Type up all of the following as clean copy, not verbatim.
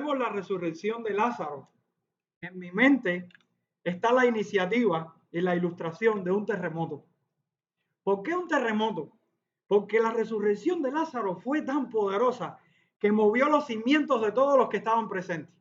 vemos la resurrección de Lázaro, en mi mente está la iniciativa y la ilustración de un terremoto. ¿Por qué un terremoto? Porque la resurrección de Lázaro fue tan poderosa que movió los cimientos de todos los que estaban presentes.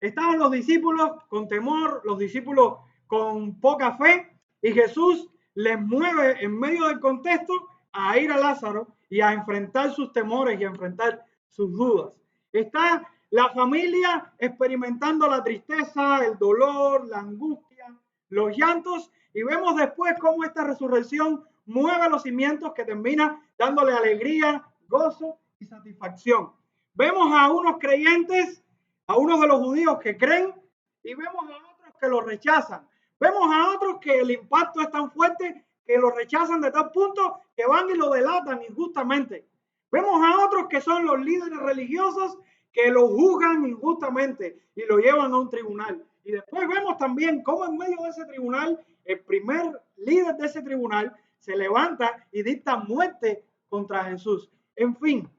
Estaban los discípulos con temor, los discípulos con poca fe, y Jesús les mueve en medio del contexto a ir a Lázaro y a enfrentar sus temores y a enfrentar sus dudas. Está la familia experimentando la tristeza, el dolor, la angustia, los llantos, y vemos después cómo esta resurrección mueve los cimientos que termina dándole alegría, gozo y satisfacción. Vemos a unos creyentes, a unos de los judíos que creen, y vemos a otros que lo rechazan. Vemos a otros que el impacto es tan fuerte que lo rechazan de tal punto que van y lo delatan injustamente. Vemos a otros que son los líderes religiosos que lo juzgan injustamente y lo llevan a un tribunal. Y después vemos también cómo en medio de ese tribunal, el primer líder de ese tribunal se levanta y dicta muerte contra Jesús. En fin,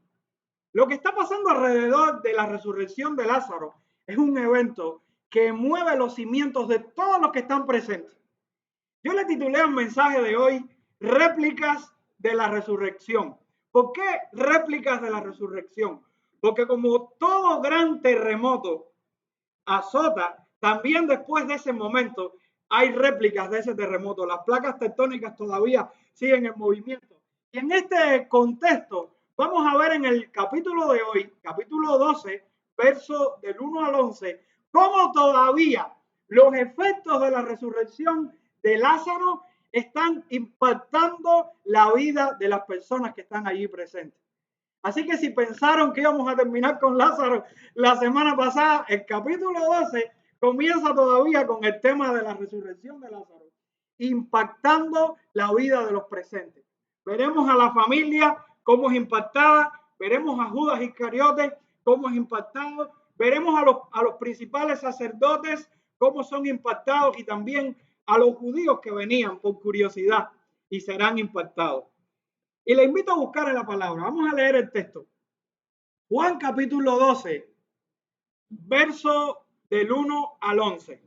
lo que está pasando alrededor de la resurrección de Lázaro es un evento que mueve los cimientos de todos los que están presentes. Yo le titulé al mensaje de hoy Réplicas de la Resurrección. ¿Por qué réplicas de la resurrección? Porque como todo gran terremoto azota, también después de ese momento hay réplicas de ese terremoto. Las placas tectónicas todavía siguen en movimiento. Y en este contexto vamos a ver en el capítulo de hoy, capítulo 12, verso del 1 al 11, cómo todavía los efectos de la resurrección de Lázaro están impactando la vida de las personas que están allí presentes. Así que si pensaron que íbamos a terminar con Lázaro la semana pasada, el capítulo 12 comienza todavía con el tema de la resurrección de Lázaro, impactando la vida de los presentes. Veremos a la familia cómo es impactada, veremos a Judas Iscariote cómo es impactado, veremos a los principales sacerdotes cómo son impactados y también a los judíos que venían por curiosidad y serán impactados. Y le invito a buscar en la palabra. Vamos a leer el texto. Juan capítulo 12, verso del 1 al 11.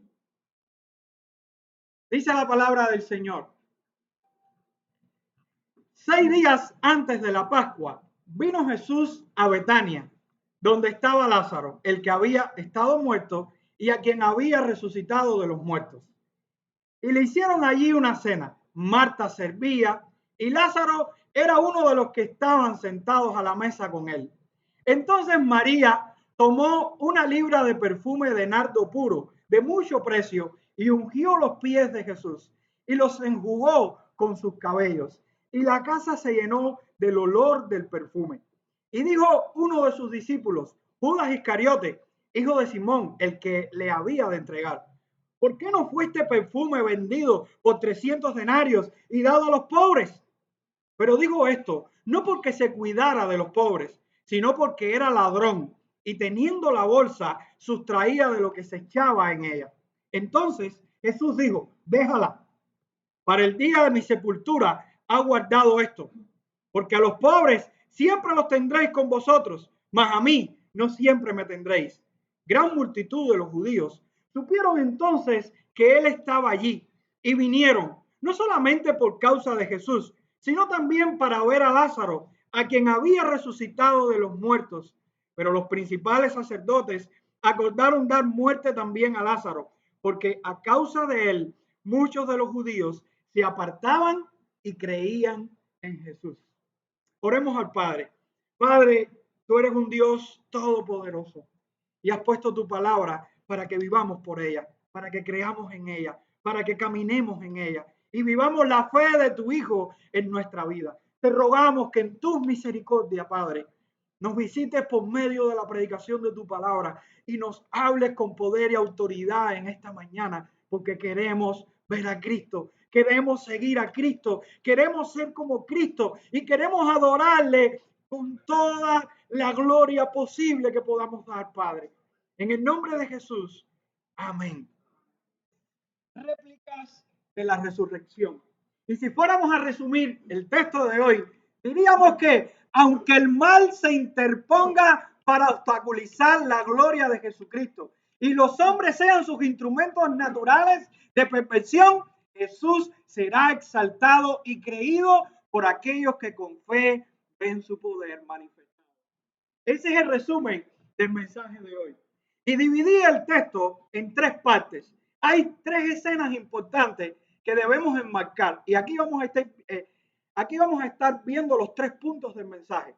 Dice la palabra del Señor. 6 días antes de la Pascua, vino Jesús a Betania, donde estaba Lázaro, el que había estado muerto y a quien había resucitado de los muertos. Y le hicieron allí una cena. Marta servía y Lázaro era uno de los que estaban sentados a la mesa con él. Entonces María tomó una libra de perfume de nardo puro, de mucho precio, y ungió los pies de Jesús y los enjugó con sus cabellos. Y la casa se llenó del olor del perfume. Y dijo uno de sus discípulos, Judas Iscariote, hijo de Simón, el que le había de entregar: ¿por qué no fue este perfume vendido por 300 denarios y dado a los pobres? Pero digo esto, no porque se cuidara de los pobres, sino porque era ladrón y teniendo la bolsa sustraía de lo que se echaba en ella. Entonces Jesús dijo, déjala, para el día de mi sepultura ha guardado esto, porque a los pobres siempre los tendréis con vosotros, mas a mí no siempre me tendréis. Gran multitud de los judíos supieron entonces que él estaba allí y vinieron, no solamente por causa de Jesús, sino también para ver a Lázaro, a quien había resucitado de los muertos. Pero los principales sacerdotes acordaron dar muerte también a Lázaro, porque a causa de él muchos de los judíos se apartaban y creían en Jesús. Oremos al Padre. Padre, tú eres un Dios todopoderoso y has puesto tu palabra para que vivamos por ella, para que creamos en ella, para que caminemos en ella y vivamos la fe de tu Hijo en nuestra vida. Te rogamos que en tu misericordia, Padre, nos visites por medio de la predicación de tu palabra y nos hables con poder y autoridad en esta mañana, porque queremos ver a Cristo, queremos seguir a Cristo, queremos ser como Cristo y queremos adorarle con toda la gloria posible que podamos dar, Padre. En el nombre de Jesús, amén. Réplicas de la resurrección. Y si fuéramos a resumir el texto de hoy, diríamos que aunque el mal se interponga para obstaculizar la gloria de Jesucristo y los hombres sean sus instrumentos naturales de perfección, Jesús será exaltado y creído por aquellos que con fe ven su poder manifestado. Ese es el resumen del mensaje de hoy. Y dividí el texto en tres partes. Hay tres escenas importantes que debemos enmarcar. Y aquí vamos a estar viendo los tres puntos del mensaje.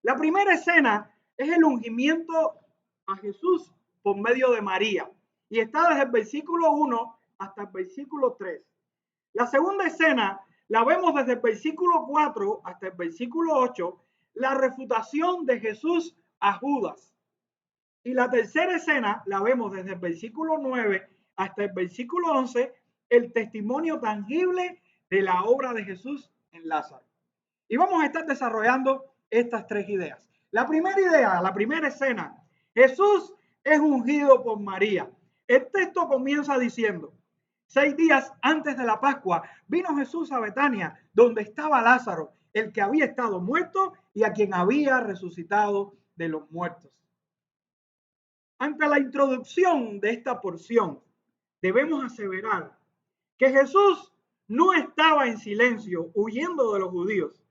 La primera escena es el ungimiento a Jesús por medio de María. Y está desde el versículo 1 hasta el versículo 3. La segunda escena la vemos desde el versículo 4 hasta el versículo 8, la refutación de Jesús a Judas. Y la tercera escena la vemos desde el versículo 9 hasta el versículo 11, el testimonio tangible de la obra de Jesús en Lázaro. Y vamos a estar desarrollando estas tres ideas. La primera idea, la primera escena, Jesús es ungido por María. El texto comienza diciendo: 6 días antes de la Pascua vino Jesús a Betania, donde estaba Lázaro, el que había estado muerto y a quien había resucitado de los muertos. Ante la introducción de esta porción, debemos aseverar que Jesús no estaba en silencio huyendo de los judíos.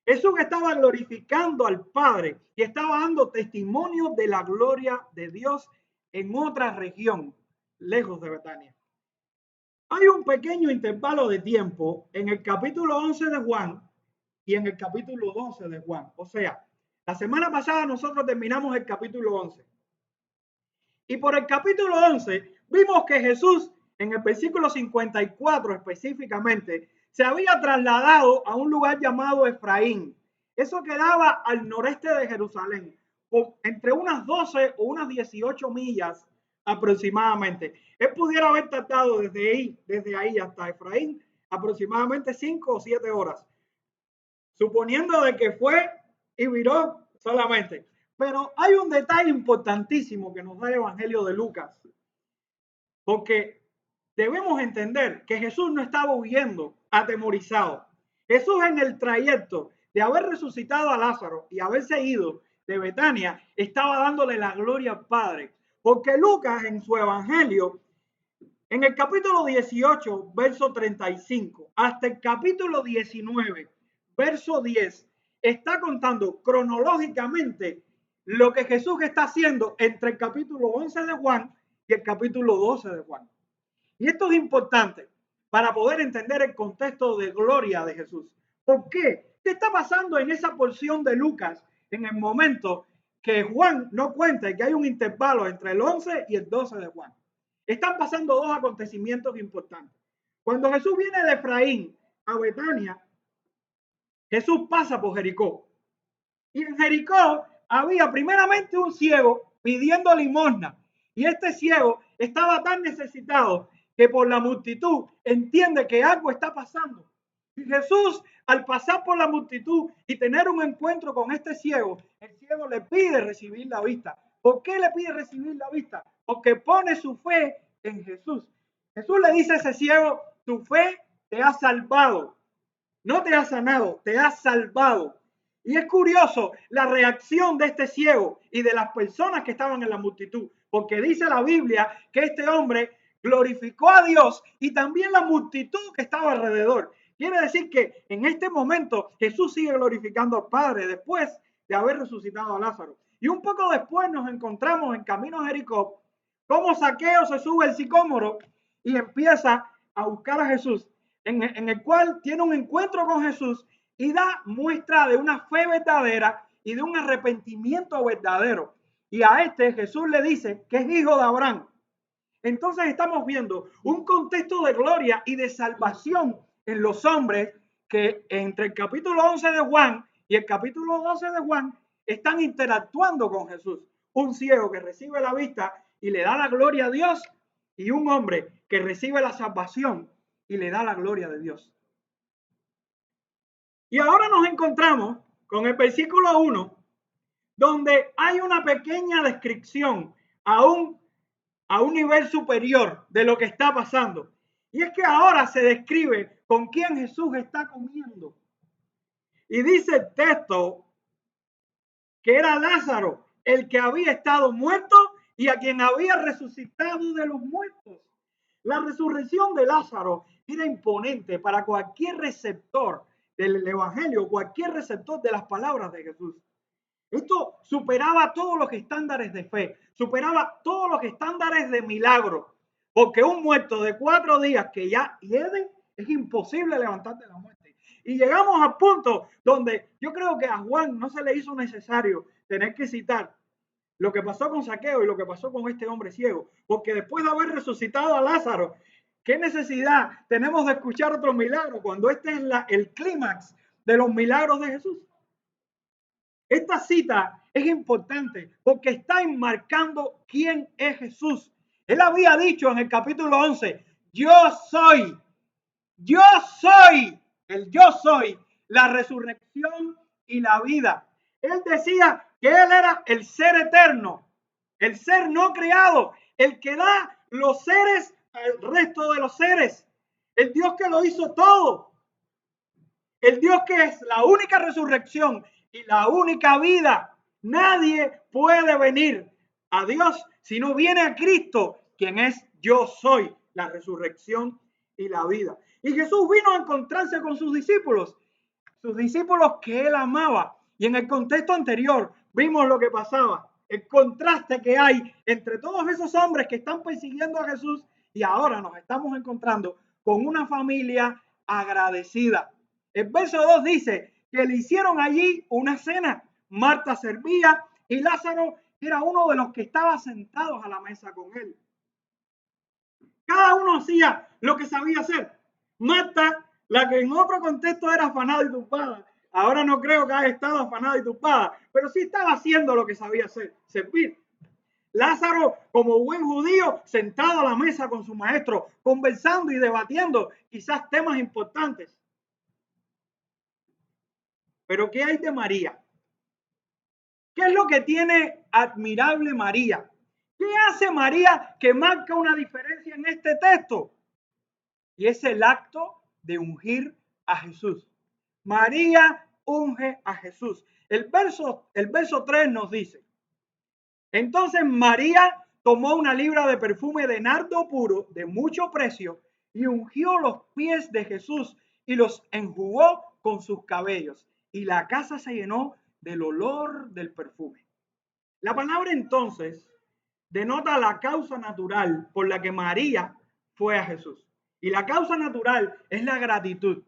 Jesús estaba glorificando al Padre y estaba dando testimonio de la gloria de Dios en otra región, lejos de Betania. Hay un pequeño intervalo de tiempo en el capítulo 11 de Juan y en el capítulo 12 de Juan. O sea, la semana pasada nosotros terminamos el capítulo 11. Y por el capítulo 11 vimos que Jesús, en el versículo 54 específicamente, se había trasladado a un lugar llamado Efraín. Eso quedaba al noreste de Jerusalén, entre unas 12 o unas 18 millas aproximadamente. Él pudiera haber tardado desde ahí hasta Efraín aproximadamente 5 o 7 horas, suponiendo de que fue y viró solamente. Pero hay un detalle importantísimo que nos da el Evangelio de Lucas, porque debemos entender que Jesús no estaba huyendo atemorizado. Jesús, en el trayecto de haber resucitado a Lázaro y haberse ido de Betania, estaba dándole la gloria al Padre, porque Lucas en su Evangelio, en el capítulo 18, verso 35, hasta el capítulo 19, verso 10, está contando cronológicamente lo que Jesús está haciendo entre el capítulo 11 de Juan y el capítulo 12 de Juan. Y esto es importante para poder entender el contexto de gloria de Jesús. ¿Por qué? ¿Qué está pasando en esa porción de Lucas en el momento que Juan no cuenta que hay un intervalo entre el 11 y el 12 de Juan? Están pasando dos acontecimientos importantes. Cuando Jesús viene de Efraín a Betania, Jesús pasa por Jericó. Y en Jericó había primeramente un ciego pidiendo limosna. Y este ciego estaba tan necesitado que por la multitud entiende que algo está pasando. Y Jesús, al pasar por la multitud y tener un encuentro con este ciego, el ciego le pide recibir la vista. ¿Por qué le pide recibir la vista? Porque pone su fe en Jesús. Jesús le dice a ese ciego: tu fe te ha salvado. No te ha sanado, te ha salvado. Y es curioso la reacción de este ciego y de las personas que estaban en la multitud, porque dice la Biblia que este hombre glorificó a Dios y también la multitud que estaba alrededor. Quiere decir que en este momento Jesús sigue glorificando al Padre después de haber resucitado a Lázaro. Y un poco después nos encontramos en camino a Jericó, como Zaqueo se sube el sicómoro y empieza a buscar a Jesús, en el cual tiene un encuentro con Jesús y da muestra de una fe verdadera y de un arrepentimiento verdadero. Y a este Jesús le dice que es hijo de Abraham. Entonces estamos viendo un contexto de gloria y de salvación en los hombres que entre el capítulo 11 de Juan y el capítulo 12 de Juan están interactuando con Jesús. Un ciego que recibe la vista y le da la gloria a Dios, y un hombre que recibe la salvación y le da la gloria de Dios. Y ahora nos encontramos con el versículo 1, donde hay una pequeña descripción a un nivel superior de lo que está pasando. Y es que ahora se describe con quién Jesús está comiendo. Y dice el texto que era Lázaro, el que había estado muerto y a quien había resucitado de los muertos. La resurrección de Lázaro era imponente para cualquier receptor del Evangelio, cualquier receptor de las palabras de Jesús. Esto superaba todos los estándares de fe, superaba todos los estándares de milagro, porque un muerto de 4 días que ya hiede es imposible levantar de la muerte. Y llegamos al punto donde yo creo que a Juan no se le hizo necesario tener que citar lo que pasó con Zaqueo y lo que pasó con este hombre ciego, porque después de haber resucitado a Lázaro, ¿qué necesidad tenemos de escuchar otro milagro cuando este es el clímax de los milagros de Jesús? Esta cita es importante porque está enmarcando quién es Jesús. Él había dicho en el capítulo 11, yo soy, yo soy la resurrección y la vida. Él decía que él era el ser eterno, el ser no creado, el que da los seres al resto de los seres, el Dios que lo hizo todo, el Dios que es la única resurrección y la única vida. Nadie puede venir a Dios si no viene a Cristo, quien es yo soy, la resurrección y la vida. Y Jesús vino a encontrarse con sus discípulos que él amaba. Y en el contexto anterior vimos lo que pasaba, el contraste que hay entre todos esos hombres que están persiguiendo a Jesús y ahora nos estamos encontrando con una familia agradecida. El verso 2 dice que le hicieron allí una cena. Marta servía y Lázaro era uno de los que estaba sentados a la mesa con él. Cada uno hacía lo que sabía hacer. Marta, la que en otro contexto era afanada y turbada, ahora no creo que haya estado afanada y turbada, pero sí estaba haciendo lo que sabía hacer, servir. Lázaro, como buen judío, sentado a la mesa con su maestro, conversando y debatiendo quizás temas importantes. Pero ¿qué hay de María? ¿Qué es lo que tiene admirable María? ¿Qué hace María que marca una diferencia en este texto? Y es el acto de ungir a Jesús. María unge a Jesús. El verso 3 nos dice, entonces María tomó una libra de perfume de nardo puro de mucho precio y ungió los pies de Jesús y los enjugó con sus cabellos. Y la casa se llenó del olor del perfume. La palabra entonces denota la causa natural por la que María fue a Jesús. Y la causa natural es la gratitud.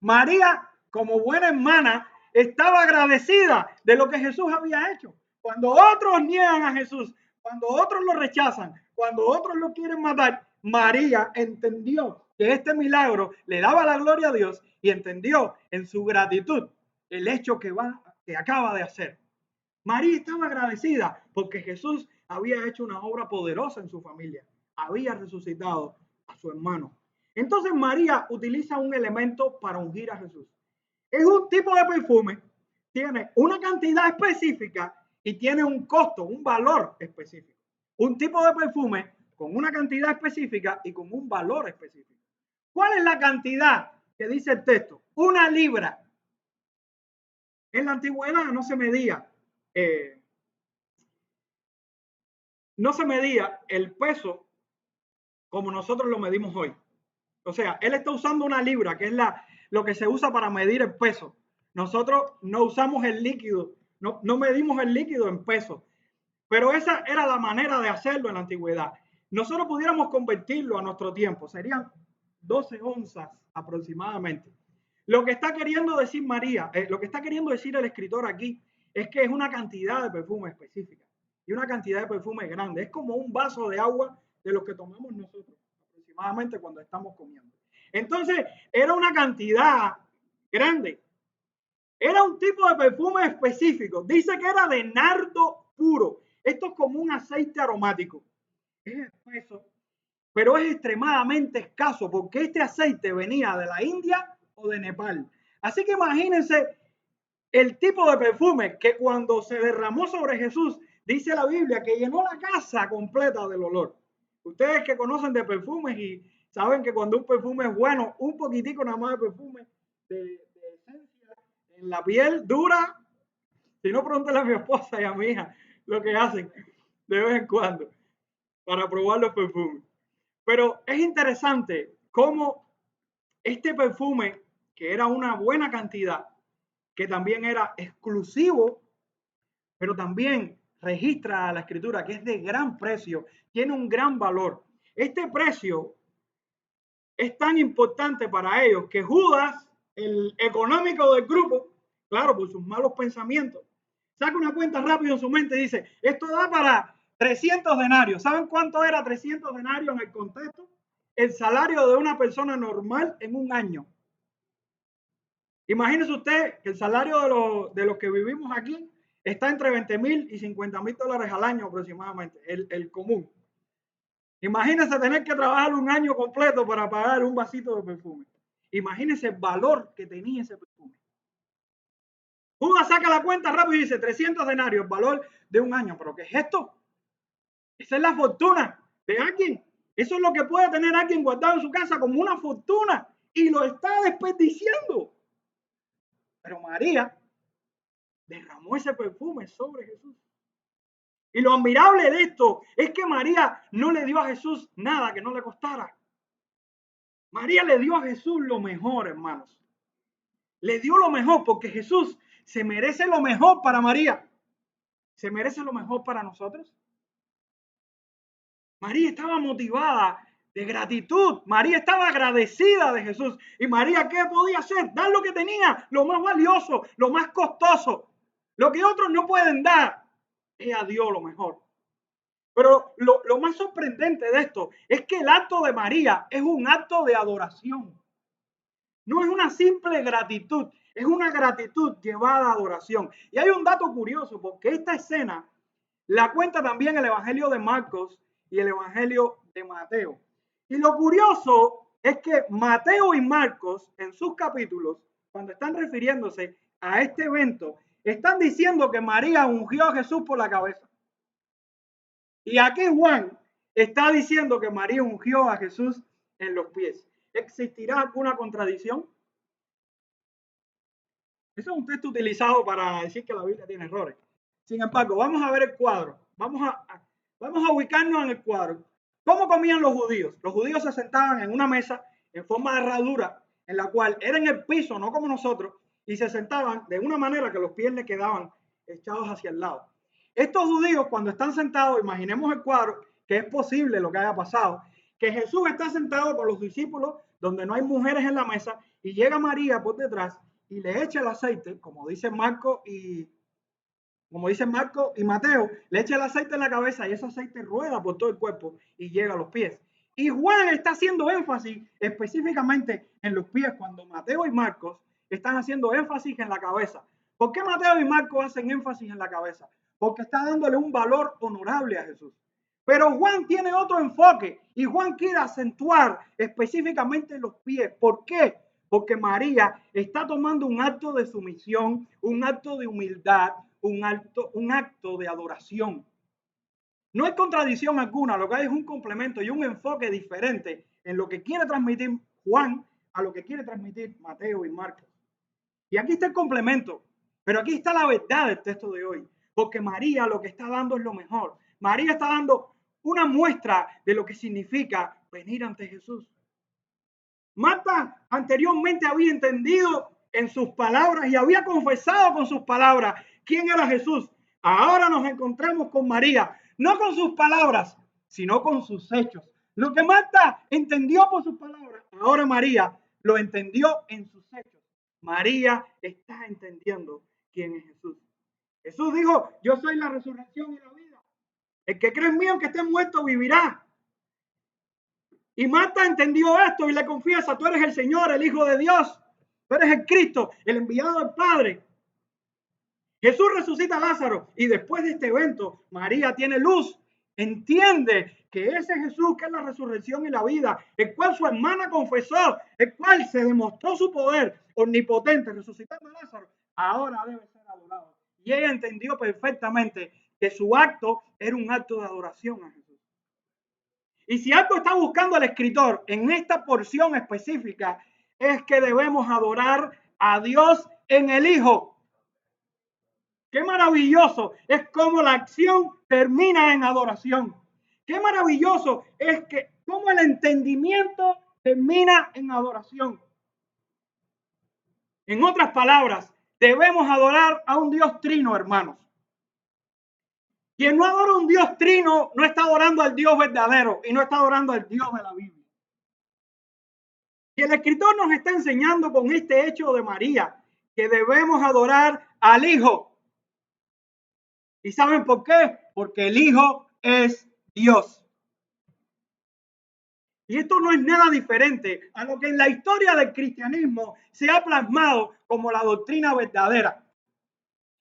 María, como buena hermana, estaba agradecida de lo que Jesús había hecho. Cuando otros niegan a Jesús, cuando otros lo rechazan, cuando otros lo quieren matar, María entendió que este milagro le daba la gloria a Dios y entendió en su gratitud el hecho que acaba de hacer. María estaba agradecida porque Jesús había hecho una obra poderosa en su familia. Había resucitado a su hermano. Entonces María utiliza un elemento para ungir a Jesús. Es un tipo de perfume, tiene una cantidad específica y tiene un costo, un valor específico. Un tipo de perfume con una cantidad específica y con un valor específico. ¿Cuál es la cantidad que dice el texto? 1 libra. En la antigüedad no se medía el peso como nosotros lo medimos hoy. O sea, él está usando 1 libra, que es lo que se usa para medir el peso. Nosotros no usamos el líquido, no medimos el líquido en peso. Pero esa era la manera de hacerlo en la antigüedad. Nosotros pudiéramos convertirlo a nuestro tiempo, serían 12 onzas aproximadamente. Lo que está queriendo decir María, lo que está queriendo decir el escritor aquí, es que es una cantidad de perfume específica y una cantidad de perfume grande. Es como un vaso de agua de los que tomamos nosotros aproximadamente cuando estamos comiendo. Entonces, era una cantidad grande. Era un tipo de perfume específico. Dice que era de nardo puro. Esto es como un aceite aromático. Es espeso, pero es extremadamente escaso porque este aceite venía de la India o de Nepal. Así que imagínense el tipo de perfume que cuando se derramó sobre Jesús, dice la Biblia que llenó la casa completa del olor. Ustedes que conocen de perfumes y saben que cuando un perfume es bueno, un poquitico nada más de perfume de esencia en la piel dura Si no, pregúntale a mi esposa y a mi hija lo que hacen de vez en cuando para probar los perfumes. Pero es interesante cómo este perfume, que era una buena cantidad, que también era exclusivo, pero también registra a la escritura que es de gran precio, tiene un gran valor. Este precio es tan importante para ellos que Judas, el económico del grupo, claro, por sus malos pensamientos, saca una cuenta rápido en su mente y dice, esto da para 300 denarios. ¿Saben cuánto era 300 denarios en el contexto? El salario de una persona normal en un año. Imagínese usted que el salario de los que vivimos aquí está entre 20,000 y 50,000 dólares al año aproximadamente, el común. Imagínese tener que trabajar un año completo para pagar un vasito de perfume. Imagínese el valor que tenía ese perfume. Judas saca la cuenta rápido y dice 300 denarios, valor de un año. ¿Pero qué es esto? Esa es la fortuna de alguien. Eso es lo que puede tener alguien guardado en su casa como una fortuna y lo está desperdiciando. Pero María derramó ese perfume sobre Jesús. Y lo admirable de esto es que María no le dio a Jesús nada que no le costara. María le dio a Jesús lo mejor, hermanos. Le dio lo mejor porque Jesús se merece lo mejor para María. ¿Se merece lo mejor para nosotros? María estaba motivada de gratitud. María estaba agradecida de Jesús. ¿Y María qué podía hacer? Dar lo que tenía, lo más valioso, lo más costoso, lo que otros no pueden dar. Ella dio lo mejor. Pero lo más sorprendente de esto es que el acto de María es un acto de adoración. No es una simple gratitud, es una gratitud llevada a adoración. Y hay un dato curioso, porque esta escena la cuenta también el Evangelio de Marcos y el Evangelio de Mateo. Y lo curioso es que Mateo y Marcos, en sus capítulos, cuando están refiriéndose a este evento, están diciendo que María ungió a Jesús por la cabeza. Y aquí Juan está diciendo que María ungió a Jesús en los pies. ¿Existirá alguna contradicción? Eso es un texto utilizado para decir que la Biblia tiene errores. Sin embargo, vamos a ver el cuadro. Vamos a ubicarnos en el cuadro. ¿Cómo comían los judíos? Los judíos se sentaban en una mesa en forma de herradura, en la cual era en el piso, no como nosotros, y se sentaban de una manera que los pies le quedaban echados hacia el lado. Estos judíos, cuando están sentados, imaginemos el cuadro, que es posible lo que haya pasado, que Jesús está sentado con los discípulos, donde no hay mujeres en la mesa, y llega María por detrás y le echa el aceite, como dice Marco y Mateo, le echa el aceite en la cabeza y ese aceite rueda por todo el cuerpo y llega a los pies. Y Juan está haciendo énfasis específicamente en los pies, cuando Mateo y Marcos están haciendo énfasis en la cabeza. ¿Por qué Mateo y Marcos hacen énfasis en la cabeza? Porque está dándole un valor honorable a Jesús. Pero Juan tiene otro enfoque y Juan quiere acentuar específicamente los pies. ¿Por qué? Porque María está tomando un acto de sumisión, un acto de humildad, un acto de adoración. No hay contradicción alguna, lo que hay es un complemento y un enfoque diferente en lo que quiere transmitir Juan a lo que quiere transmitir Mateo y Marcos. Y aquí está el complemento, pero aquí está la verdad del texto de hoy, porque María lo que está dando es lo mejor. María está dando una muestra de lo que significa venir ante Jesús. Marta anteriormente había entendido en sus palabras y había confesado con sus palabras quién era Jesús. Ahora nos encontramos con María, no con sus palabras, sino con sus hechos. Lo que Marta entendió por sus palabras, ahora María lo entendió en sus hechos. María está entendiendo quién es Jesús. Jesús dijo, yo soy la resurrección y la vida. El que cree en mí, aunque esté muerto, vivirá. Y Marta entendió esto y le confiesa, tú eres el Señor, el Hijo de Dios, tú eres el Cristo, el enviado del Padre. Jesús resucita a Lázaro y después de este evento, María tiene luz, entiende que ese Jesús que es la resurrección y la vida, el cual su hermana confesó, el cual se demostró su poder omnipotente resucitando a Lázaro, ahora debe ser adorado. Y ella entendió perfectamente que su acto era un acto de adoración a Jesús. Y si algo está buscando el escritor en esta porción específica, es que debemos adorar a Dios en el Hijo. Qué maravilloso es cómo la acción termina en adoración. Qué maravilloso es que cómo el entendimiento termina en adoración. En otras palabras, debemos adorar a un Dios trino, hermanos. Quien no adora a un Dios trino no está adorando al Dios verdadero y no está adorando al Dios de la Biblia. Y el escritor nos está enseñando con este hecho de María que debemos adorar al Hijo. ¿Y saben por qué? Porque el Hijo es Dios. Y esto no es nada diferente a lo que en la historia del cristianismo se ha plasmado como la doctrina verdadera.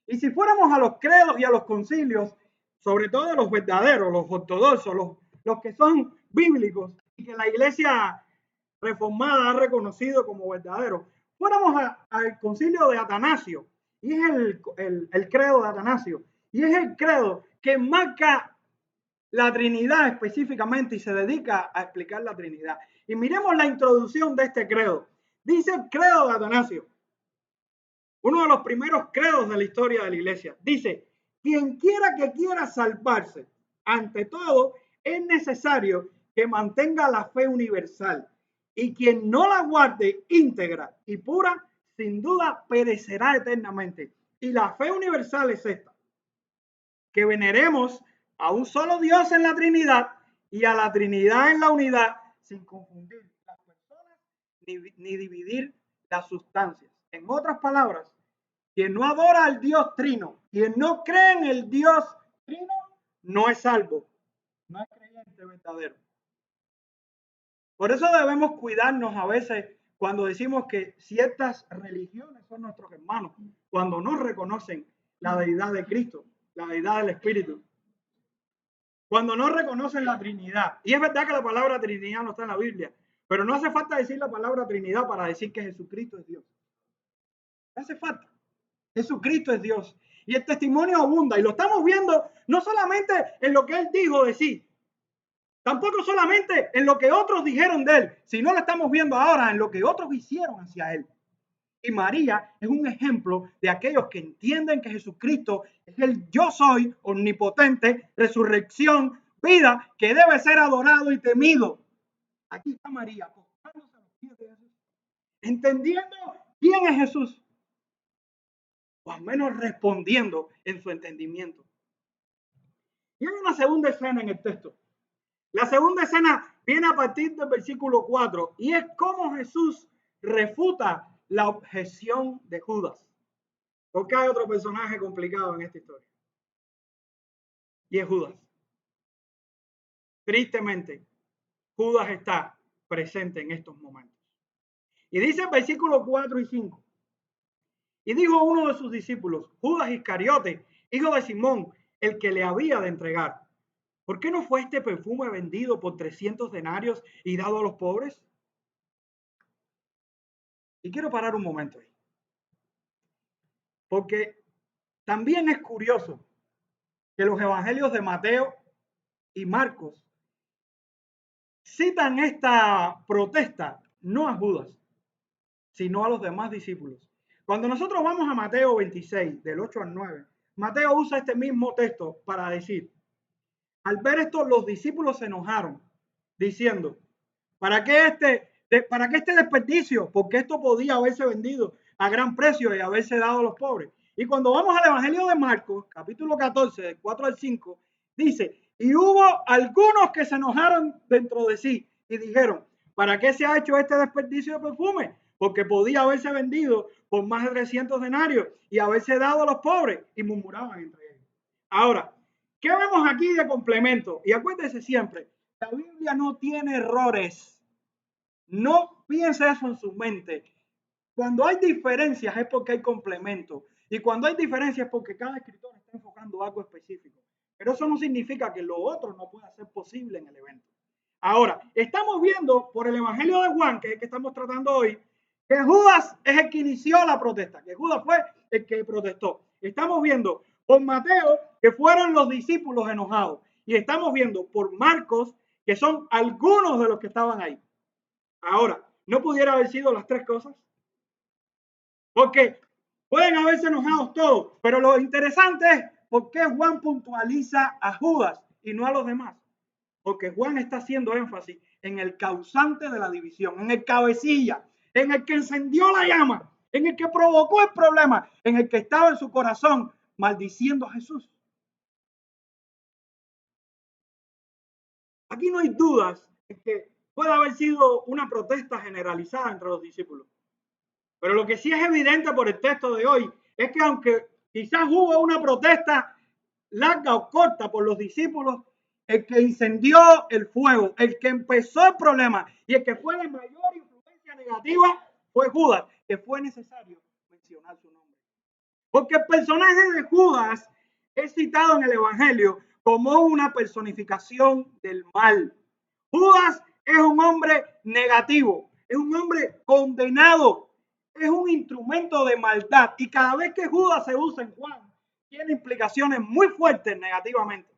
Y si fuéramos a los credos y a los concilios, sobre todo los verdaderos, los ortodoxos, los que son bíblicos y que la iglesia reformada ha reconocido como verdaderos, fuéramos al concilio de Atanasio, y es el credo de Atanasio, y es el credo que marca la Trinidad específicamente y se dedica a explicar la Trinidad. Y miremos la introducción de este credo. Dice el credo de Atanasio, uno de los primeros credos de la historia de la iglesia. Dice, quien quiera que quiera salvarse, ante todo, es necesario que mantenga la fe universal. Y quien no la guarde íntegra y pura, sin duda perecerá eternamente. Y la fe universal es esta, que veneremos a un solo Dios en la Trinidad y a la Trinidad en la unidad, sin confundir las personas ni dividir las sustancias. En otras palabras, quien no adora al Dios trino, quien no cree en el Dios trino, no es salvo, no es creyente verdadero. Por eso debemos cuidarnos a veces cuando decimos que ciertas religiones son nuestros hermanos, cuando no reconocen la deidad de Cristo, la deidad del Espíritu. Cuando no reconocen la Trinidad. Y es verdad que la palabra Trinidad no está en la Biblia, pero no hace falta decir la palabra Trinidad para decir que Jesucristo es Dios. No hace falta. Jesucristo es Dios. Y el testimonio abunda. Y lo estamos viendo no solamente en lo que Él dijo de sí, tampoco solamente en lo que otros dijeron de Él, sino lo estamos viendo ahora en lo que otros hicieron hacia Él. Y María es un ejemplo de aquellos que entienden que Jesucristo es el yo soy, omnipotente, resurrección, vida, que debe ser adorado y temido. Aquí está María, acostándose a los pies de Jesús, entendiendo quién es Jesús, o al menos respondiendo en su entendimiento. Y hay una segunda escena en el texto. La segunda escena viene a partir del versículo 4 y es cómo Jesús refuta la objeción de Judas. Porque hay otro personaje complicado en esta historia. Y es Judas. Tristemente, Judas está presente en estos momentos. Y dice el versículo 4 y 5. Y dijo uno de sus discípulos, Judas Iscariote, hijo de Simón, el que le había de entregar. ¿Por qué no fue este perfume vendido por 300 denarios y dado a los pobres? Y quiero parar un momento ahí. Porque también es curioso que los evangelios de Mateo y Marcos citan esta protesta no a Judas, sino a los demás discípulos. Cuando nosotros vamos a Mateo 26, del 8 al 9, Mateo usa este mismo texto para decir, al ver esto los discípulos se enojaron, diciendo, ¿para qué este desperdicio? Porque esto podía haberse vendido a gran precio y haberse dado a los pobres. Y cuando vamos al Evangelio de Marcos, capítulo 14, del 4 al 5, dice, y hubo algunos que se enojaron dentro de sí y dijeron, ¿para qué se ha hecho este desperdicio de perfume? Porque podía haberse vendido por más de 300 denarios y haberse dado a los pobres, y murmuraban entre ellos. Ahora, ¿qué vemos aquí de complemento? Y acuérdense siempre, la Biblia no tiene errores. No piense eso en su mente. Cuando hay diferencias es porque hay complemento. Y cuando hay diferencias es porque cada escritor está enfocando algo específico. Pero eso no significa que lo otro no pueda ser posible en el evento. Ahora, estamos viendo por el Evangelio de Juan, que es el que estamos tratando hoy, que Judas es el que inició la protesta, que Judas fue el que protestó. Estamos viendo por Mateo, que fueron los discípulos enojados. Y estamos viendo por Marcos, que son algunos de los que estaban ahí. Ahora, ¿no pudiera haber sido las tres cosas? Porque Pueden haberse enojado todos, pero lo interesante es por qué Juan puntualiza a Judas y no a los demás. Porque Juan está haciendo énfasis en el causante de la división, en el cabecilla, en el que encendió la llama, en el que provocó el problema, en el que estaba en su corazón maldiciendo a Jesús. Aquí no hay dudas de que puede haber sido una protesta generalizada entre los discípulos. Pero lo que sí es evidente por el texto de hoy es que aunque quizás hubo una protesta larga o corta por los discípulos, el que incendió el fuego, el que empezó el problema y el que fue la mayor influencia negativa fue Judas, que fue necesario mencionar su nombre. Porque el personaje de Judas es citado en el Evangelio como una personificación del mal. Judas es un hombre negativo, es un hombre condenado, es un instrumento de maldad. Y cada vez que Judas se usa en Juan, tiene implicaciones muy fuertes negativamente.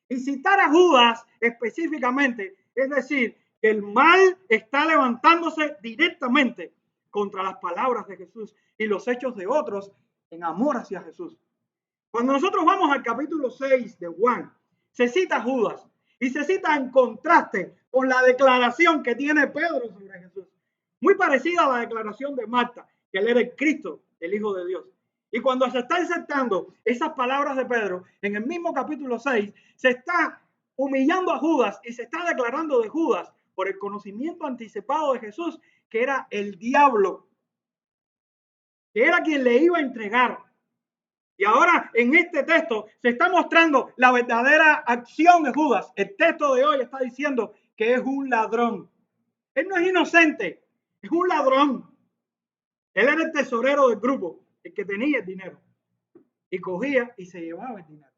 Y citar a Judas específicamente, es decir, que el mal está levantándose directamente contra las palabras de Jesús y los hechos de otros en amor hacia Jesús. Cuando nosotros vamos al capítulo 6 de Juan, se cita a Judas y se cita en contraste con la declaración que tiene Pedro sobre Jesús. Muy parecida a la declaración de Marta, que él era el Cristo, el Hijo de Dios. Y cuando se está insertando esas palabras de Pedro en el mismo capítulo 6, se está humillando a Judas y se está declarando de Judas por el conocimiento anticipado de Jesús, que era el diablo, que era quien le iba a entregar. Y ahora en este texto se está mostrando la verdadera acción de Judas. El texto de hoy está diciendo que es un ladrón. Él no es inocente, es un ladrón. Él era el tesorero del grupo, el que tenía el dinero. Y cogía y se llevaba el dinero.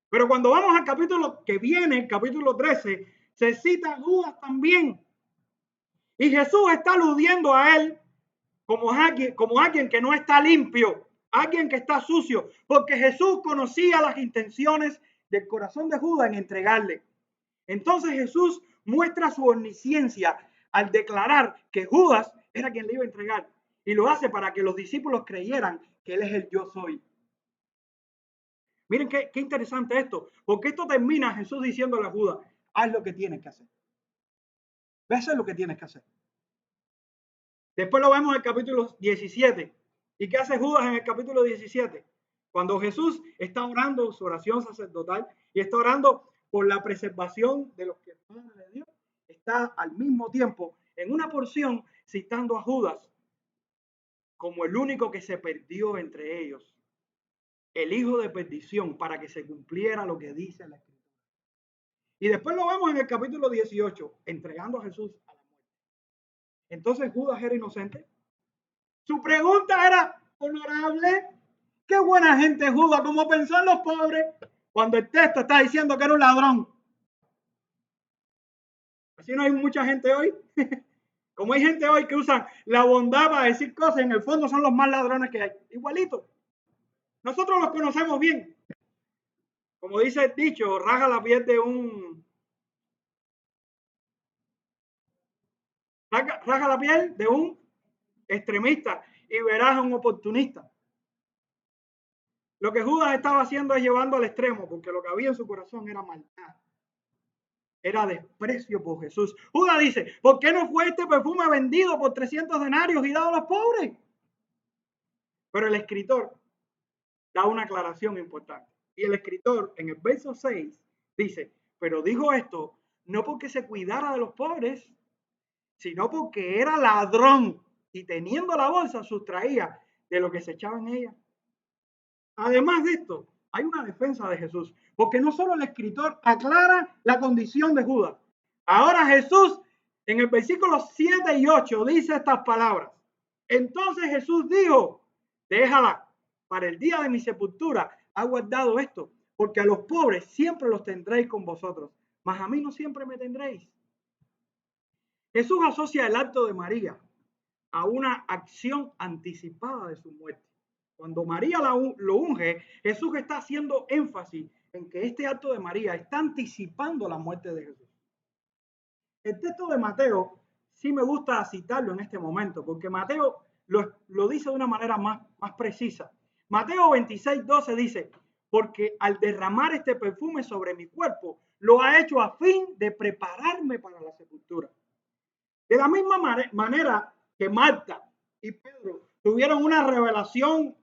Pero cuando vamos al capítulo que viene, el capítulo 13, se cita a Judas también. Y Jesús está aludiendo a él como alguien que no está limpio, alguien que está sucio, porque Jesús conocía las intenciones del corazón de Judas en entregarle. Entonces Jesús muestra su omnisciencia al declarar que Judas era quien le iba a entregar y lo hace para que los discípulos creyeran que él es el yo soy. Miren qué interesante esto, porque esto termina Jesús diciéndole a Judas, haz lo que tienes que hacer. Ve a hacer lo que tienes que hacer. Después lo vemos en el capítulo 17. ¿Y qué hace Judas en el capítulo 17? Cuando Jesús está orando su oración sacerdotal y está orando por la preservación de los que el Padre le dio, está al mismo tiempo en una porción citando a Judas como el único que se perdió entre ellos, el hijo de perdición, para que se cumpliera lo que dice la Escritura. Y después lo vemos en el capítulo 18, entregando a Jesús a la muerte. Entonces Judas era inocente. Su pregunta era honorable. Qué buena gente Judas, como pensó en los pobres, cuando el texto está diciendo que era un ladrón. Así no hay mucha gente hoy. Como hay gente hoy que usa la bondad para decir cosas, en el fondo son los más ladrones que hay. Igualito. Nosotros los conocemos bien. Como dice el dicho, raja la piel de un... Raja la piel de un extremista y verás a un oportunista. Lo que Judas estaba haciendo es llevando al extremo, porque lo que había en su corazón era maldad. Era desprecio por Jesús. Judas dice, ¿por qué no fue este perfume vendido por 300 denarios y dado a los pobres? Pero el escritor da una aclaración importante. Y el escritor en el verso 6 dice, pero dijo esto no porque se cuidara de los pobres, sino porque era ladrón y teniendo la bolsa sustraía de lo que se echaba en ella. Además de esto, hay una defensa de Jesús, porque no solo el escritor aclara la condición de Judas, ahora Jesús en el versículo 7 y 8 dice estas palabras. Entonces Jesús dijo, déjala, para el día de mi sepultura ha guardado esto, porque a los pobres siempre los tendréis con vosotros, mas a mí no siempre me tendréis. Jesús asocia el acto de María a una acción anticipada de su muerte. Cuando María lo unge, Jesús está haciendo énfasis en que este acto de María está anticipando la muerte de Jesús. El texto de Mateo sí me gusta citarlo en este momento, porque Mateo lo dice de una manera más precisa. Mateo 26:12 dice, porque al derramar este perfume sobre mi cuerpo, lo ha hecho a fin de prepararme para la sepultura. De la misma manera que Marta y Pedro tuvieron una revelación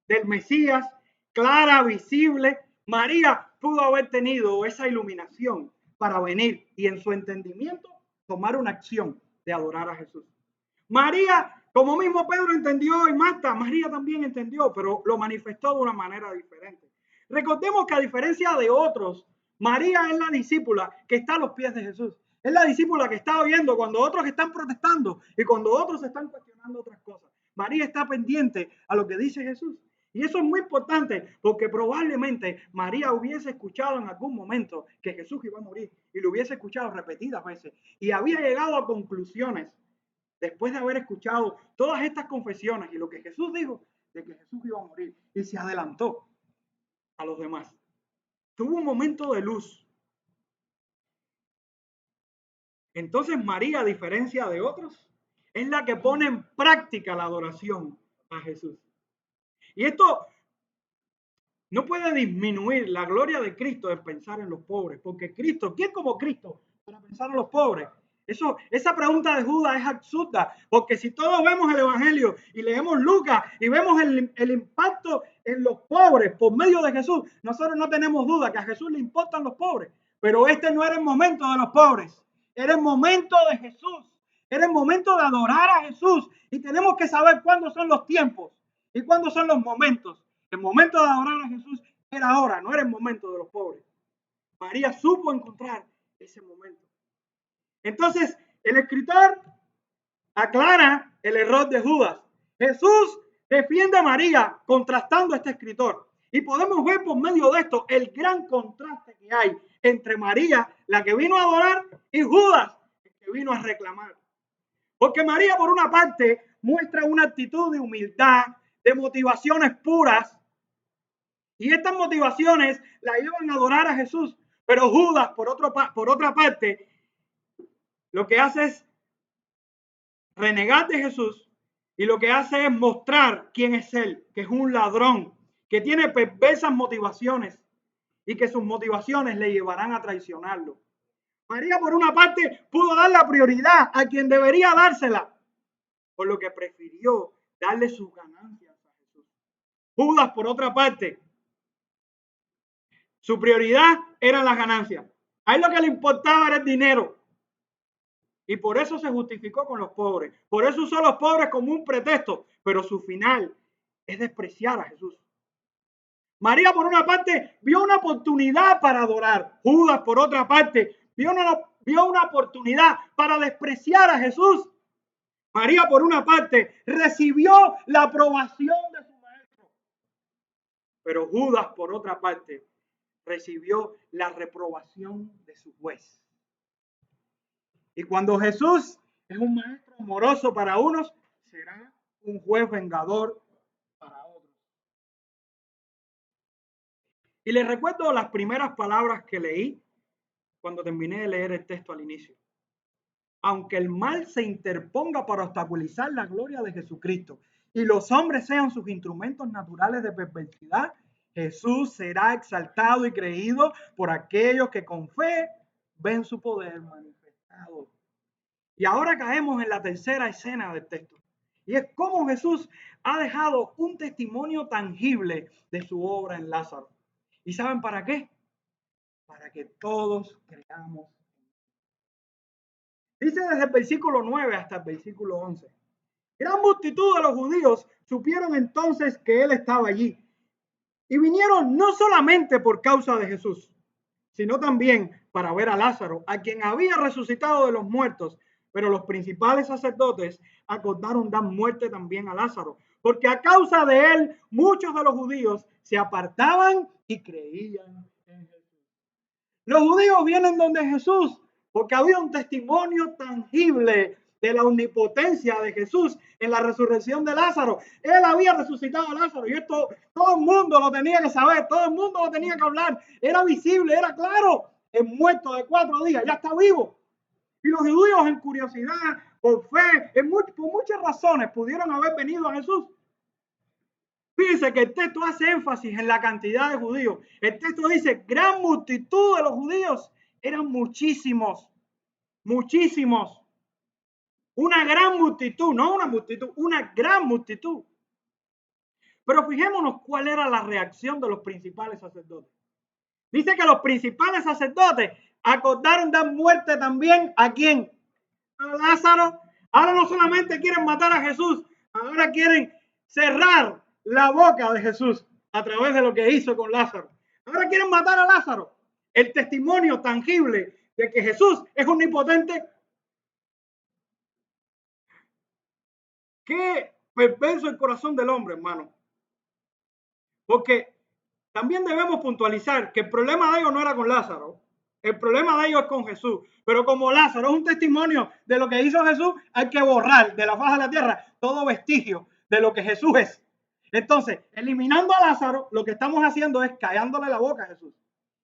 del Mesías clara, visible, María pudo haber tenido esa iluminación para venir y en su entendimiento tomar una acción de adorar a Jesús. María, como mismo Pedro entendió y Marta, María también entendió, pero lo manifestó de una manera diferente. Recordemos que a diferencia de otros, María es la discípula que está a los pies de Jesús. Es la discípula que está oyendo cuando otros están protestando y cuando otros están cuestionando otras cosas. María está pendiente a lo que dice Jesús. Y eso es muy importante porque probablemente María hubiese escuchado en algún momento que Jesús iba a morir y lo hubiese escuchado repetidas veces y había llegado a conclusiones después de haber escuchado todas estas confesiones y lo que Jesús dijo de que Jesús iba a morir y se adelantó a los demás. Tuvo un momento de luz. Entonces María, a diferencia de otros, es la que pone en práctica la adoración a Jesús. Y esto no puede disminuir la gloria de Cristo en pensar en los pobres, porque Cristo, ¿quién como Cristo para pensar en los pobres? Esa pregunta de Judas es absurda, porque si todos vemos el Evangelio y leemos Lucas y vemos el impacto en los pobres por medio de Jesús, nosotros no tenemos duda que a Jesús le importan los pobres, pero este no era el momento de los pobres, era el momento de Jesús, era el momento de adorar a Jesús y tenemos que saber cuándo son los tiempos y cuándo son los momentos. El momento de adorar a Jesús era ahora, no era el momento de los pobres. María supo encontrar ese momento. Entonces, el escritor aclara el error de Judas. Jesús defiende a María contrastando a este escritor. Y podemos ver por medio de esto el gran contraste que hay entre María, la que vino a adorar, y Judas, el que vino a reclamar. Porque María, por una parte, muestra una actitud de humildad, de motivaciones puras, y estas motivaciones la llevan a adorar a Jesús. Pero Judas, por otra parte, lo que hace es renegar de Jesús y lo que hace es mostrar quién es él, que es un ladrón, que tiene perversas motivaciones y que sus motivaciones le llevarán a traicionarlo. María, por una parte, pudo dar la prioridad a quien debería dársela, por lo que prefirió darle sus ganancias a Jesús. Judas, por otra parte, su prioridad eran las ganancias. A él lo que le importaba era el dinero. Y por eso se justificó con los pobres. Por eso usó a los pobres como un pretexto. Pero su final es despreciar a Jesús. María, por una parte, vio una oportunidad para adorar. Judas, por otra parte, vio una oportunidad para despreciar a Jesús. María, por una parte, recibió la aprobación de su maestro. Pero Judas, por otra parte, recibió la reprobación de su juez. Y cuando Jesús es un maestro amoroso para unos, será un juez vengador para otros. Y les recuerdo las primeras palabras que leí cuando terminé de leer el texto al inicio. Aunque el mal se interponga para obstaculizar la gloria de Jesucristo y los hombres sean sus instrumentos naturales de perversidad, Jesús será exaltado y creído por aquellos que con fe ven su poder manifestado. Y ahora caemos en la tercera escena del texto. Y es cómo Jesús ha dejado un testimonio tangible de su obra en Lázaro. ¿Y saben para qué? Para que todos creamos. Dice desde el versículo 9 hasta el versículo 11. Gran multitud de los judíos supieron entonces que él estaba allí. Y vinieron no solamente por causa de Jesús, sino también para ver a Lázaro, a quien había resucitado de los muertos. Pero los principales sacerdotes acordaron dar muerte también a Lázaro, porque a causa de él muchos de los judíos se apartaban y creían en Jesús. Los judíos vienen donde Jesús porque había un testimonio tangible de la omnipotencia de Jesús en la resurrección de Lázaro. Él había resucitado a Lázaro y esto todo el mundo lo tenía que saber, todo el mundo lo tenía que hablar. Era visible, era claro. El muerto de 4 días ya está vivo. Y los judíos en curiosidad por fe, por muchas razones pudieron haber venido a Jesús. Fíjense que el texto hace énfasis en la cantidad de judíos. El texto dice, gran multitud de los judíos, eran muchísimos, muchísimos. Una gran multitud, no una multitud, una gran multitud. Pero fijémonos cuál era la reacción de los principales sacerdotes. Dice que los principales sacerdotes acordaron dar muerte también ¿a quién? A Lázaro. Ahora no solamente quieren matar a Jesús, ahora quieren cerrar la boca de Jesús a través de lo que hizo con Lázaro. Ahora quieren matar a Lázaro. El testimonio tangible de que Jesús es omnipotente. Qué perverso el corazón del hombre, hermano. Porque también debemos puntualizar que el problema de ellos no era con Lázaro. El problema de ellos es con Jesús. Pero como Lázaro es un testimonio de lo que hizo Jesús, hay que borrar de la faz de la tierra todo vestigio de lo que Jesús es. Entonces, eliminando a Lázaro, lo que estamos haciendo es callándole la boca a Jesús.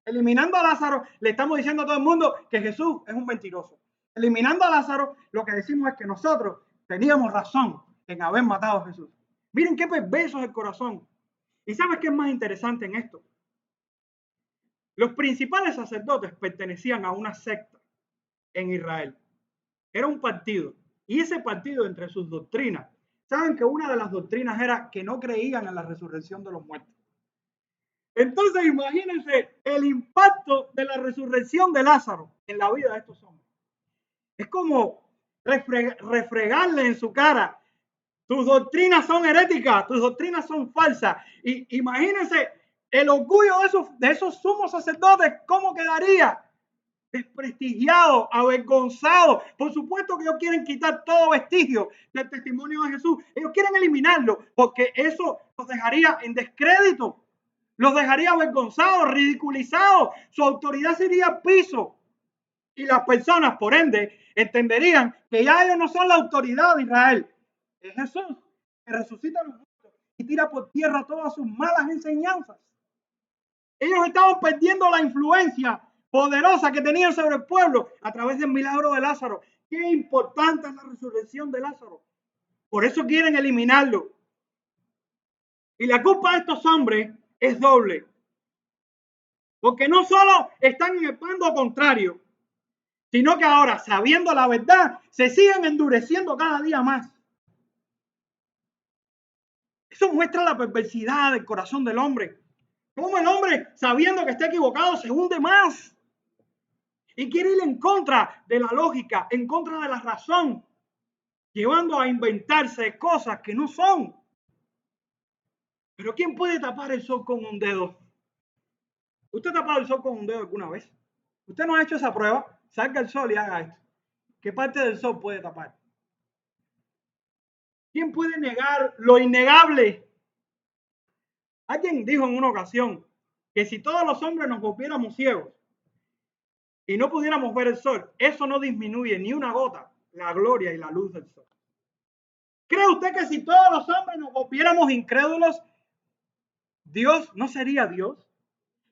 Eliminando a Lázaro, le estamos diciendo a todo el mundo que Jesús es un mentiroso. Eliminando a Lázaro, lo que decimos es que nosotros teníamos razón en haber matado a Jesús. Miren qué perverso es el corazón. ¿Y sabes qué es más interesante en esto? Los principales sacerdotes pertenecían a una secta en Israel. Era un partido. Y ese partido, entre sus doctrinas, saben que una de las doctrinas era que no creían en la resurrección de los muertos. Entonces, imagínense el impacto de la resurrección de Lázaro en la vida de estos hombres. Es como refregarle en su cara: tus doctrinas son heréticas, tus doctrinas son falsas. Y imagínense el orgullo de esos sumos sacerdotes, ¿cómo quedaría? Desprestigiado, avergonzado. Por supuesto que ellos quieren quitar todo vestigio del testimonio de Jesús. Ellos quieren eliminarlo porque eso los dejaría en descrédito, los dejaría avergonzados, ridiculizados. Su autoridad sería al piso. Y las personas, por ende, entenderían que ya ellos no son la autoridad de Israel. Es Jesús que resucita a los muertos y tira por tierra todas sus malas enseñanzas. Ellos estaban perdiendo la influencia poderosa que tenían sobre el pueblo a través del milagro de Lázaro. Qué importante es la resurrección de Lázaro. Por eso quieren eliminarlo. Y la culpa de estos hombres es doble. Porque no solo están en el bando contrario, sino que ahora, sabiendo la verdad, se siguen endureciendo cada día más. Eso muestra la perversidad del corazón del hombre. Cómo el hombre, sabiendo que está equivocado, se hunde más. Y quiere ir en contra de la lógica, en contra de la razón, llevando a inventarse cosas que no son. Pero ¿quién puede tapar el sol con un dedo? ¿Usted ha tapado el sol con un dedo alguna vez? ¿Usted no ha hecho esa prueba? Salga el sol y haga esto. ¿Qué parte del sol puede tapar? ¿Quién puede negar lo innegable? Alguien dijo en una ocasión que si todos los hombres nos volviéramos ciegos y no pudiéramos ver el sol, eso no disminuye ni una gota la gloria y la luz del sol. ¿Cree usted que si todos los hombres nos volviéramos incrédulos, Dios no sería Dios?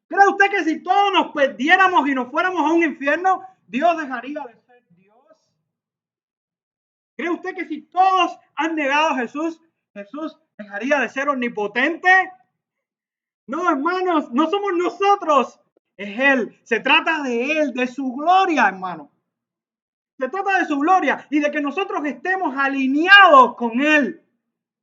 ¿Cree usted que si todos nos perdiéramos y nos fuéramos a un infierno, Dios dejaría de ser Dios? ¿Cree usted que si todos han negado a Jesús, Jesús dejaría de ser omnipotente? No, hermanos, no somos nosotros, es Él. Se trata de Él, de su gloria, hermano. Se trata de su gloria y de que nosotros estemos alineados con Él.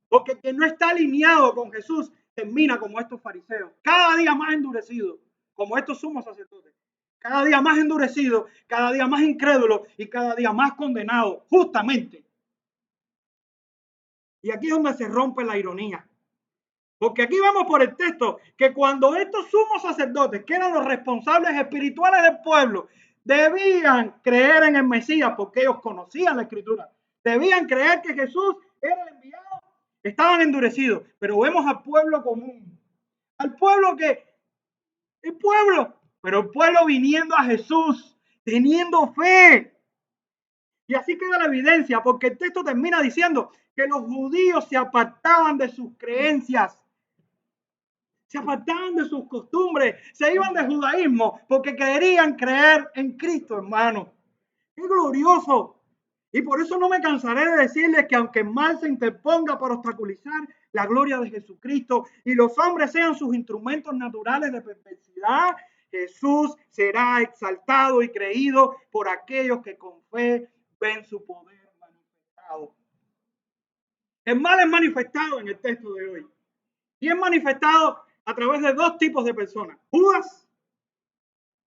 Porque el que no está alineado con Jesús termina como estos fariseos, cada día más endurecidos, como estos sumos sacerdotes. Cada día más endurecidos, cada día más incrédulos y cada día más condenados, justamente. Y aquí es donde se rompe la ironía. Porque aquí vamos por el texto que cuando estos sumos sacerdotes, que eran los responsables espirituales del pueblo, debían creer en el Mesías porque ellos conocían la Escritura, debían creer que Jesús era el enviado, estaban endurecidos. Pero vemos al pueblo común, al pueblo pero el pueblo viniendo a Jesús, teniendo fe. Y así queda la evidencia, porque el texto termina diciendo que los judíos se apartaban de sus creencias, se apartaban de sus costumbres, se iban de judaísmo porque querían creer en Cristo, hermano. ¡Qué glorioso! Y por eso no me cansaré de decirles que aunque mal se interponga para obstaculizar la gloria de Jesucristo y los hombres sean sus instrumentos naturales de perversidad, Jesús será exaltado y creído por aquellos que con fe ven su poder manifestado. El mal es manifestado en el texto de hoy. Y es manifestado a través de dos tipos de personas, Judas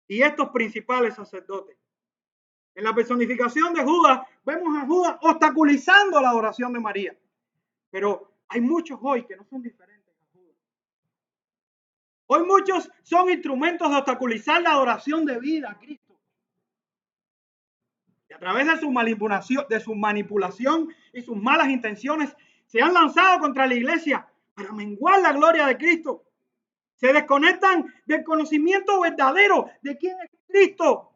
y estos principales sacerdotes. En la personificación de Judas, vemos a Judas obstaculizando la adoración de María. Pero hay muchos hoy que no son diferentes a Judas. Hoy muchos son instrumentos de obstaculizar la adoración de vida a Cristo. Y a través de su manipulación y sus malas intenciones, se han lanzado contra la iglesia para menguar la gloria de Cristo. Se desconectan del conocimiento verdadero de quién es Cristo,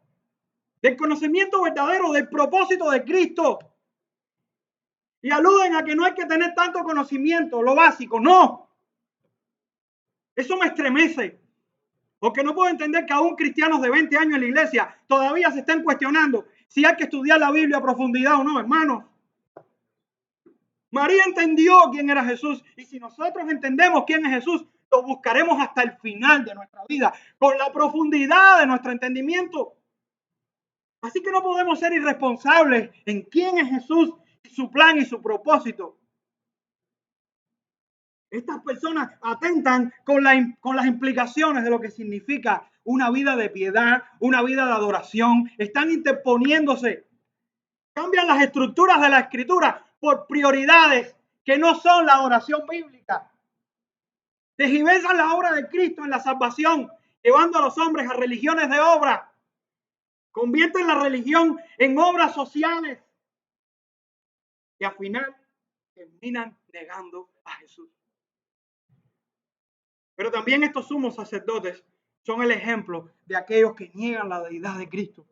del conocimiento verdadero del propósito de Cristo. Y aluden a que no hay que tener tanto conocimiento, lo básico. No. Eso me estremece. Porque no puedo entender que aún cristianos de 20 años en la iglesia todavía se estén cuestionando si hay que estudiar la Biblia a profundidad o no, hermanos. María entendió quién era Jesús. Y si nosotros entendemos quién es Jesús, lo buscaremos hasta el final de nuestra vida, con la profundidad de nuestro entendimiento. Así que no podemos ser irresponsables en quién es Jesús, su plan y su propósito. Estas personas atentan con las implicaciones de lo que significa una vida de piedad, una vida de adoración. Están interponiéndose. Cambian las estructuras de la escritura por prioridades que no son la adoración bíblica. Tergiversan la obra de Cristo en la salvación, llevando a los hombres a religiones de obra. Convierten la religión en obras sociales. Y al final terminan negando a Jesús. Pero también estos sumos sacerdotes son el ejemplo de aquellos que niegan la deidad de Cristo,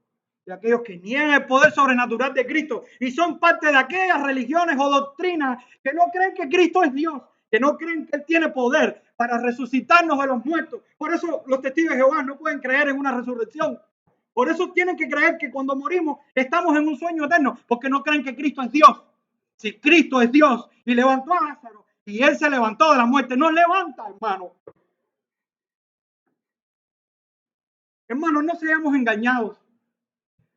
de aquellos que niegan el poder sobrenatural de Cristo y son parte de aquellas religiones o doctrinas que no creen que Cristo es Dios, que no creen que Él tiene poder para resucitarnos de los muertos. Por eso los testigos de Jehová no pueden creer en una resurrección. Por eso tienen que creer que cuando morimos estamos en un sueño eterno, porque no creen que Cristo es Dios. Si Cristo es Dios y levantó a Lázaro y Él se levantó de la muerte, nos levanta, hermano. Hermanos, no seamos engañados.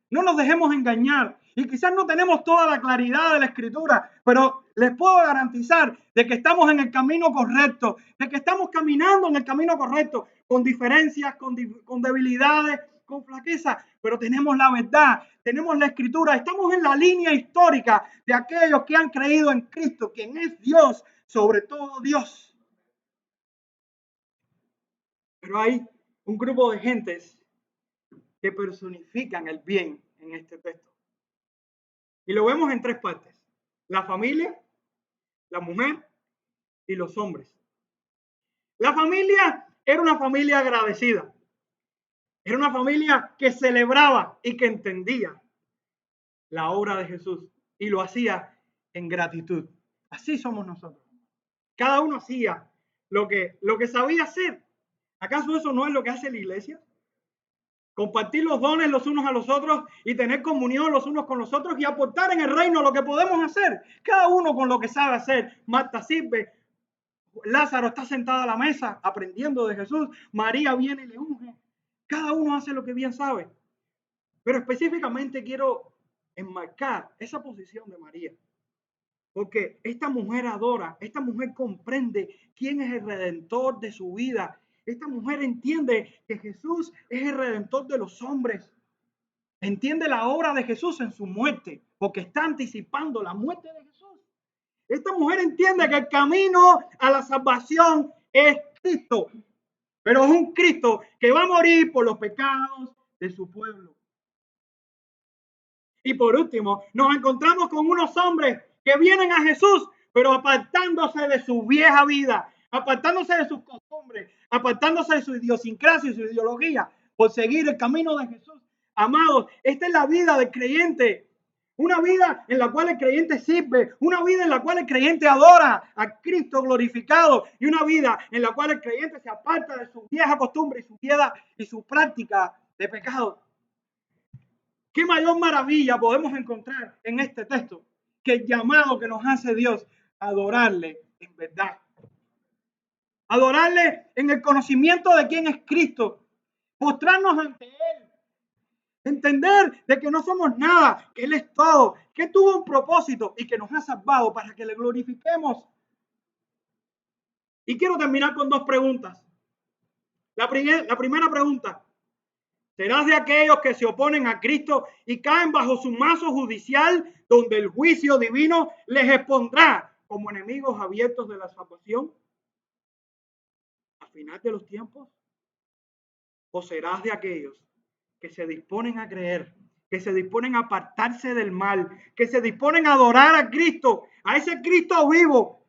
No nos dejemos engañar. Y quizás no tenemos toda la claridad de la escritura, pero les puedo garantizar de que estamos en el camino correcto, de que estamos caminando en el camino correcto, con diferencias, con debilidades, con flaqueza, pero tenemos la verdad, tenemos la escritura, estamos en la línea histórica de aquellos que han creído en Cristo, quien es Dios, sobre todo Dios. Pero hay un grupo de gentes que personifican el bien en este texto. Y lo vemos en tres partes: la familia, la mujer y los hombres. La familia era una familia agradecida. Era una familia que celebraba y que entendía la obra de Jesús y lo hacía en gratitud. Así somos nosotros. Cada uno hacía lo que sabía hacer. ¿Acaso eso no es lo que hace la iglesia? Compartir los dones los unos a los otros y tener comunión los unos con los otros y aportar en el reino lo que podemos hacer. Cada uno con lo que sabe hacer. Marta sirve, Lázaro está sentado a la mesa aprendiendo de Jesús, María viene y le unge. Cada uno hace lo que bien sabe. Pero específicamente quiero enmarcar esa posición de María. Porque esta mujer adora, esta mujer comprende quién es el redentor de su vida. Esta mujer entiende que Jesús es el redentor de los hombres. Entiende la obra de Jesús en su muerte, porque está anticipando la muerte de Jesús. Esta mujer entiende que el camino a la salvación es Cristo, pero es un Cristo que va a morir por los pecados de su pueblo. Y por último, nos encontramos con unos hombres que vienen a Jesús, pero apartándose de su vieja vida, apartándose de sus costumbres, apartándose de su idiosincrasia y su ideología, por seguir el camino de Jesús. Amados, esta es la vida del creyente. Una vida en la cual el creyente sirve, una vida en la cual el creyente adora a Cristo glorificado y una vida en la cual el creyente se aparta de su vieja costumbre y su práctica de pecado. ¿Qué mayor maravilla podemos encontrar en este texto que el llamado que nos hace Dios a adorarle en verdad? Adorarle en el conocimiento de quién es Cristo, postrarnos ante Él, entender de que no somos nada, que Él es todo, que tuvo un propósito y que nos ha salvado para que le glorifiquemos. Y quiero terminar con dos preguntas. La primera pregunta: ¿serás de aquellos que se oponen a Cristo y caen bajo su mazo judicial, donde el juicio divino les expondrá como enemigos abiertos de la salvación al final de los tiempos? ¿O serás de aquellos que se disponen a creer, que se disponen a apartarse del mal, que se disponen a adorar a Cristo, a ese Cristo vivo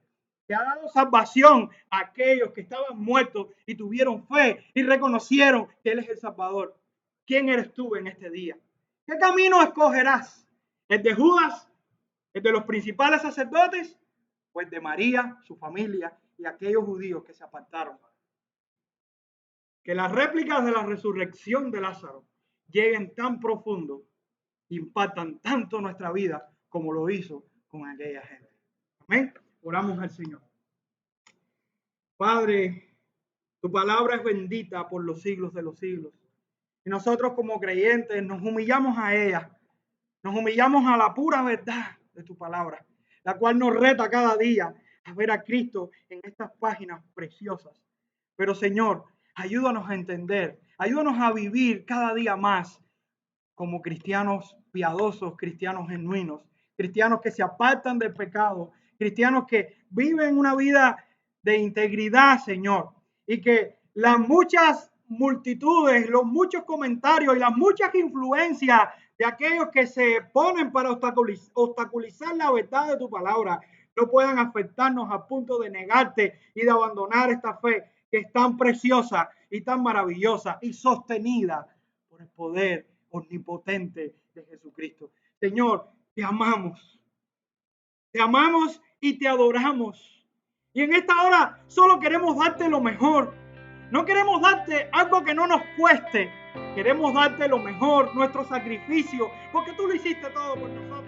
que ha dado salvación a aquellos que estaban muertos y tuvieron fe y reconocieron que Él es el Salvador? ¿Quién eres tú en este día? ¿Qué camino escogerás? ¿El de Judas? ¿El de los principales sacerdotes? ¿O el de María, su familia y aquellos judíos que se apartaron? Que las réplicas de la resurrección de Lázaro lleguen tan profundo, impactan tanto nuestra vida como lo hizo con aquella gente. Amén. Oramos al Señor. Padre, tu palabra es bendita por los siglos de los siglos. Y nosotros como creyentes nos humillamos a ella. Nos humillamos a la pura verdad de tu palabra, la cual nos reta cada día a ver a Cristo en estas páginas preciosas. Pero Señor, ayúdanos a entender, ayúdanos a vivir cada día más como cristianos piadosos, cristianos genuinos, cristianos que se apartan del pecado, cristianos que viven una vida de integridad, Señor, y que las muchas multitudes, los muchos comentarios y las muchas influencias de aquellos que se ponen para obstaculizar la verdad de tu palabra no puedan afectarnos a punto de negarte y de abandonar esta fe que es tan preciosa y tan maravillosa y sostenida por el poder omnipotente de Jesucristo. Señor, te amamos y te adoramos. Y en esta hora solo queremos darte lo mejor. No queremos darte algo que no nos cueste. Queremos darte lo mejor, nuestro sacrificio, porque tú lo hiciste todo por nosotros.